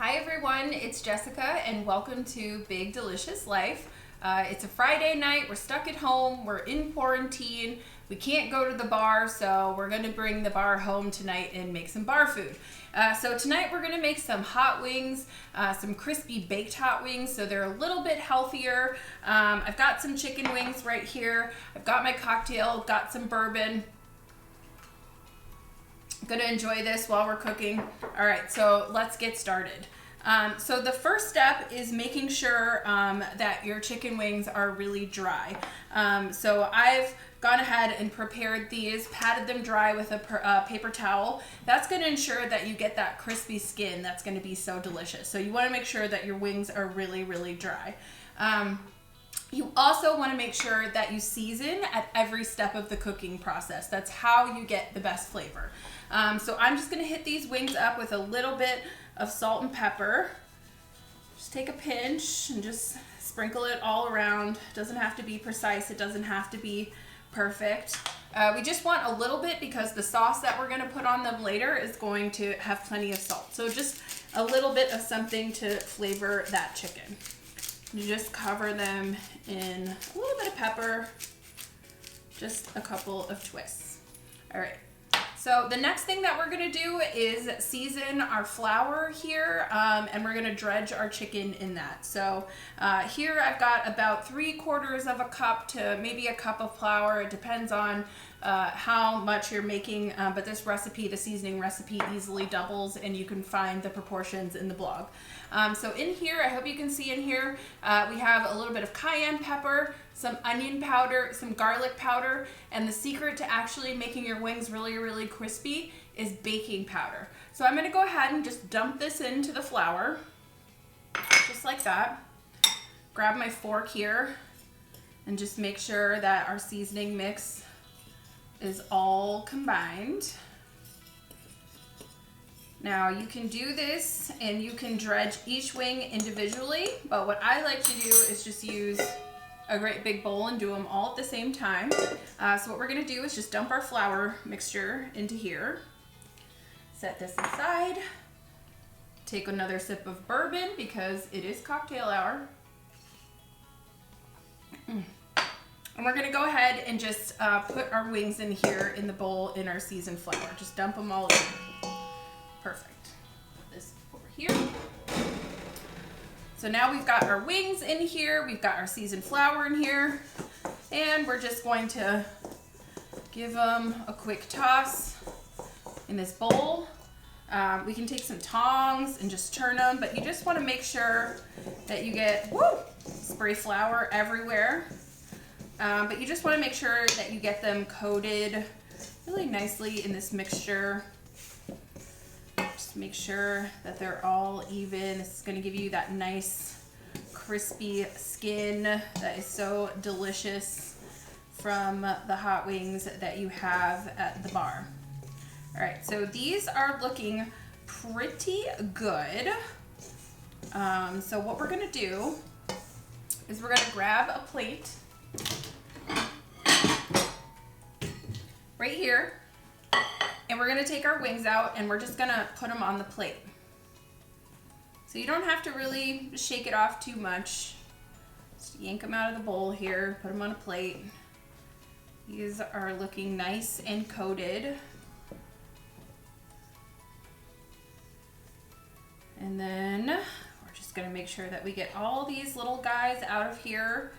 Hi everyone, it's Jessica and welcome to Big Delicious Life. It's a Friday night, we're stuck at home, we're in quarantine, we can't go to the bar, so we're gonna bring the bar home tonight and make some bar food. So tonight we're gonna make some hot wings, some crispy baked hot wings, so they're a little bit healthier. I've got some chicken wings right here, I've got my cocktail, got some bourbon. Gonna enjoy this while we're cooking. All right, so let's get started. So the first step is making sure that your chicken wings are really dry. So I've gone ahead and prepared these, patted them dry with a paper towel. That's gonna ensure that you get that crispy skin that's gonna be so delicious. So you wanna make sure that your wings are really, really dry. You also want to make sure that you season at every step of the cooking process. That's how you get the best flavor. So I'm just going to hit these wings up with a little bit of salt and pepper. Just take a pinch and just sprinkle it all around. It doesn't have to be precise. It doesn't have to be perfect. We just want a little bit because the sauce that we're going to put on them later is going to have plenty of salt. So just a little bit of something to flavor that chicken. You just cover them in a little bit of pepper, just a couple of twists. All right, so the next thing that we're gonna do is season our flour here, and we're gonna dredge our chicken in that. So here I've got about 3/4 of a cup to maybe a cup of flour. It depends on how much you're making, but this recipe, the seasoning recipe, easily doubles, and you can find the proportions in the blog. So in here, I hope you can see in here, we have a little bit of cayenne pepper, some onion powder, some garlic powder, and the secret to actually making your wings really, really crispy is baking powder. So I'm gonna go ahead and just dump this into the flour, just like that. Grab my fork here and just make sure that our seasoning mix is all combined. Now you can do this and you can dredge each wing individually, but what I like to do is just use a great big bowl and do them all at the same time. So what we're gonna do is just dump our flour mixture into here. Set this aside. Take another sip of bourbon because it is cocktail hour. And we're gonna go ahead and just put our wings in here in the bowl in our seasoned flour. Just dump them all in. Perfect. Put this over here. So now we've got our wings in here, we've got our seasoned flour in here, and we're just going to give them a quick toss in this bowl. We can take some tongs and just turn them, but you just want to make sure that you get spray flour everywhere. But you just want to make sure that you get them coated really nicely in this mixture. Just make sure that they're all even. This is going to give you that nice crispy skin that is so delicious from the hot wings that you have at the bar. All right, so these are looking pretty good. So what we're going to do is we're going to grab a plate right here, and we're gonna take our wings out and we're just gonna put them on the plate. So you don't have to really shake it off too much. Just yank them out of the bowl here, put them on a plate. These are looking nice and coated. And then we're just gonna make sure that we get all these little guys out of here.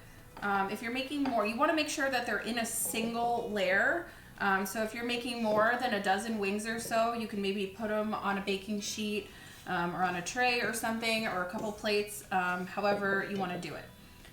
If you're making more, you want to make sure that they're in a single layer. So if you're making more than a dozen wings or so, you can maybe put them on a baking sheet or on a tray or something, or a couple plates, however you want to do it.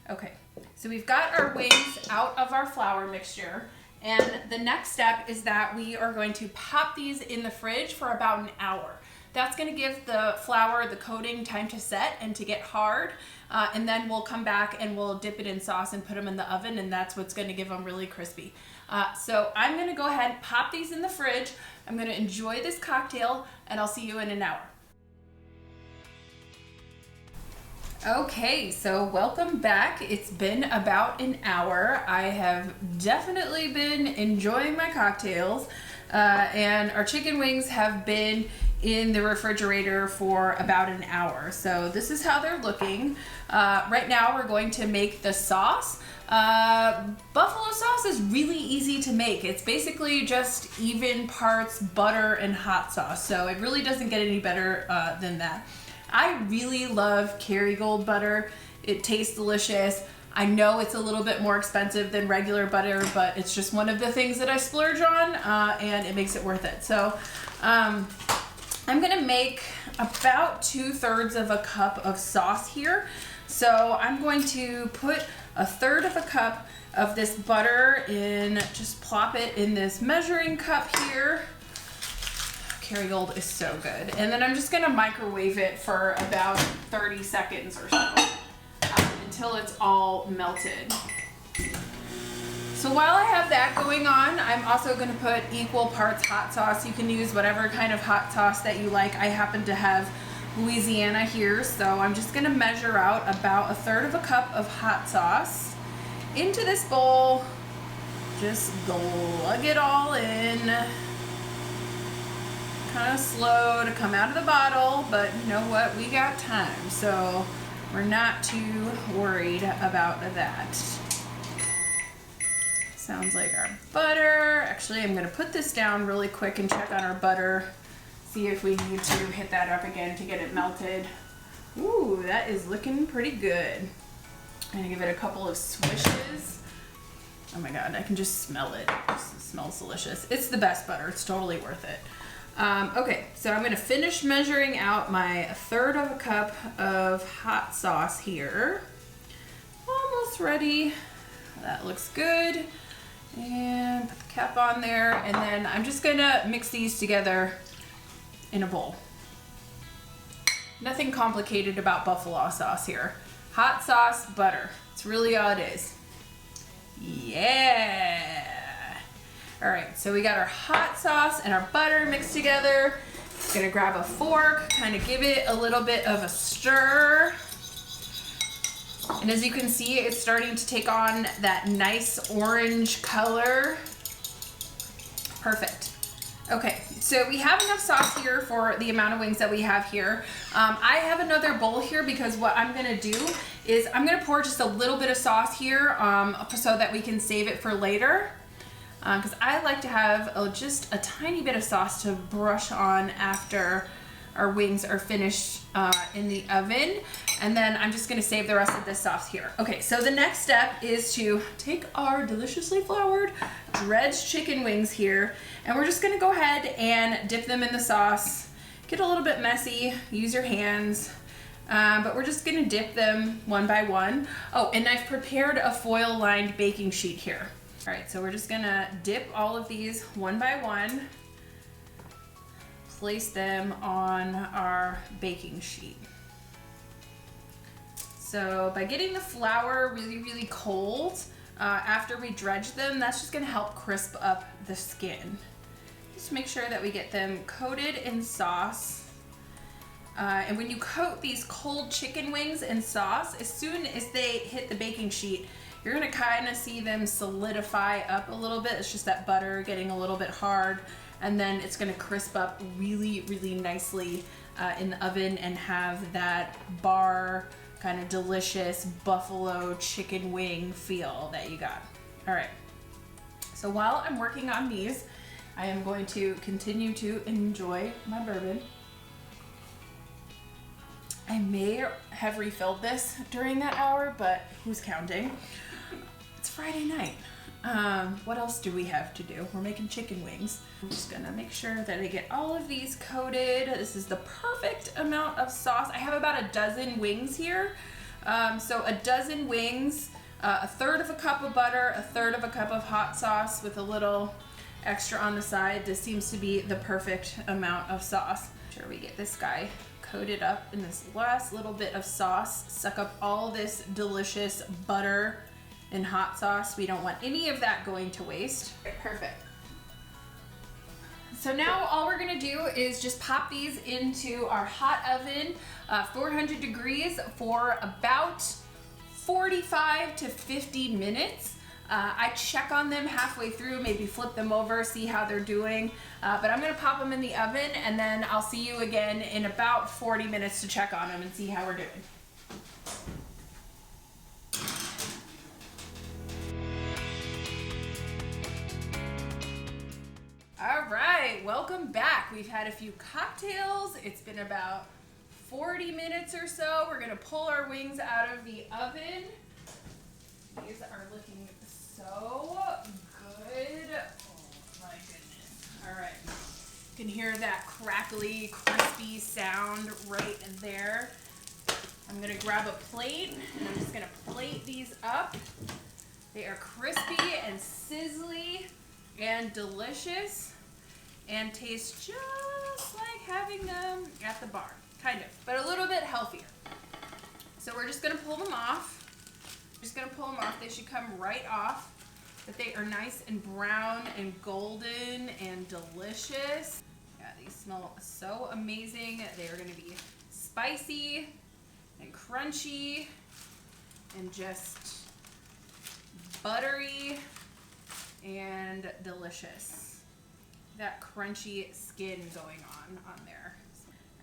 Okay, so we've got our wings out of our flour mixture, and the next step is that we are going to pop these in the fridge for about an hour. That's going to give the flour, the coating, time to set and to get hard, and then we'll come back and we'll dip it in sauce and put them in the oven, and that's what's going to give them really crispy. So I'm going to go ahead and pop these in the fridge. I'm going to enjoy this cocktail, and I'll see you in an hour. Okay, so welcome back. It's been about an hour. I have definitely been enjoying my cocktails. and our chicken wings have been in the refrigerator for about an hour. So this is how they're looking. Right now we're going to make the sauce. Buffalo sauce is really easy to make. It's basically just even parts butter and hot sauce. So it really doesn't get any better than that. I really love Kerrygold butter. It tastes delicious. I know it's a little bit more expensive than regular butter, but it's just one of the things that I splurge on, and it makes it worth it. So I'm gonna make about 2/3 of a cup of sauce here. So I'm going to put 1/3 of a cup of this butter in, just plop it in this measuring cup here. Kerrygold is so good. And then I'm just gonna microwave it for about 30 seconds or so until it's all melted. So while I have that going on, I'm also gonna put equal parts hot sauce. You can use whatever kind of hot sauce that you like. I happen to have Louisiana here, so I'm just gonna measure out about 1/3 of a cup of hot sauce into this bowl. Just glug it all in. Kind of slow to come out of the bottle, but you know what? We got time, so we're not too worried about that. Sounds like our butter. Actually, I'm gonna put this down really quick and check on our butter. See if we need to hit that up again to get it melted. Ooh, that is looking pretty good. I'm gonna give it a couple of swishes. Oh my God, I can just smell it. It smells delicious. It's the best butter. It's totally worth it. Okay, so I'm gonna finish measuring out my 1/3 of a cup of hot sauce here. Almost ready. That looks good. And put the cap on there, and then I'm just gonna mix these together in a bowl. Nothing complicated about buffalo sauce here. Hot sauce, butter. It's really all it is. Yeah. All right, so we got our hot sauce and our butter mixed together. Gonna grab a fork, kind of give it a little bit of a stir. And as you can see, it's starting to take on that nice orange color. Perfect. Okay, so we have enough sauce here for the amount of wings that we have here. I have another bowl here because what I'm gonna do is I'm gonna pour just a little bit of sauce here so that we can save it for later. Because I like to have just a tiny bit of sauce to brush on after our wings are finished in the oven. And then I'm just gonna save the rest of this sauce here. Okay, so the next step is to take our deliciously floured dredged chicken wings here, and we're just gonna go ahead and dip them in the sauce. Get a little bit messy, use your hands, but we're just gonna dip them one by one. Oh, and I've prepared a foil-lined baking sheet here. All right, so we're just gonna dip all of these one by one, place them on our baking sheet. So by getting the flour really, really cold after we dredge them, that's just gonna help crisp up the skin. Just make sure that we get them coated in sauce. And when you coat these cold chicken wings in sauce, as soon as they hit the baking sheet, you're gonna kind of see them solidify up a little bit. It's just that butter getting a little bit hard, and then it's gonna crisp up really, really nicely in the oven and have that bar kind of delicious buffalo chicken wing feel that you got. All right, so while I'm working on these, I am going to continue to enjoy my bourbon. I may have refilled this during that hour, but who's counting? It's Friday night. What else do we have to do? We're making chicken wings. I'm just gonna make sure that I get all of these coated. This is the perfect amount of sauce. I have about a dozen wings here. So a dozen wings, 1/3 of a cup of butter, 1/3 of a cup of hot sauce with a little extra on the side. This seems to be the perfect amount of sauce. Make sure we get this guy coated up in this last little bit of sauce. Suck up all this delicious butter and hot sauce. We don't want any of that going to waste. Perfect. So now all we're gonna do is just pop these into our hot oven, 400 degrees for about 45 to 50 minutes. I check on them halfway through, maybe flip them over, see how they're doing. But I'm gonna pop them in the oven, and then I'll see you again in about 40 minutes to check on them and see how we're doing. All right, welcome back. We've had a few cocktails. It's been about 40 minutes or so. We're gonna pull our wings out of the oven. These are looking so good. Oh my goodness. All right, you can hear that crackly, crispy sound right there. I'm gonna grab a plate and I'm just gonna plate these up. They are crispy and sizzly and delicious and taste just like having them at the bar, kind of, but a little bit healthier. So we're just gonna pull them off. They should come right off, but they are nice and brown and golden and delicious. Yeah, these smell so amazing. They are gonna be spicy and crunchy and just buttery and delicious. That crunchy skin going on there.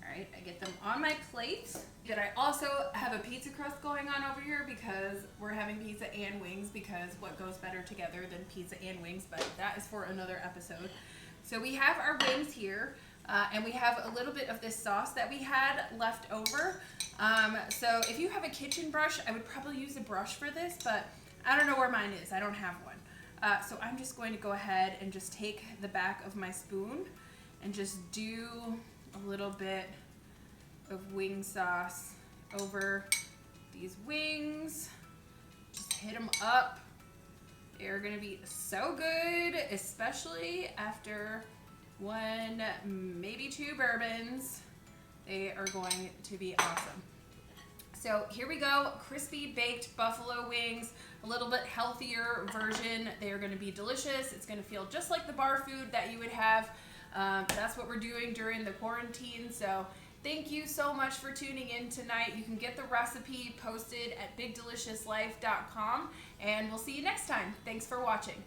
All right, I get them on my plate. But I also have a pizza crust going on over here because we're having pizza and wings, because what goes better together than pizza and wings, but that is for another episode. So we have our wings here, and we have a little bit of this sauce that we had left over. So if you have a kitchen brush, I would probably use a brush for this, but I don't know where mine is. I don't have one. So I'm just going to go ahead and just take the back of my spoon and just do a little bit of wing sauce over these wings. Just hit them up. They're gonna be so good, especially after one, maybe two bourbons. They are going to be awesome. So here we go, crispy baked buffalo wings, a little bit healthier version. They are gonna be delicious. It's gonna feel just like the bar food that you would have. That's what we're doing during the quarantine. So thank you so much for tuning in tonight. You can get the recipe posted at bigdeliciouslife.com, and we'll see you next time. Thanks for watching.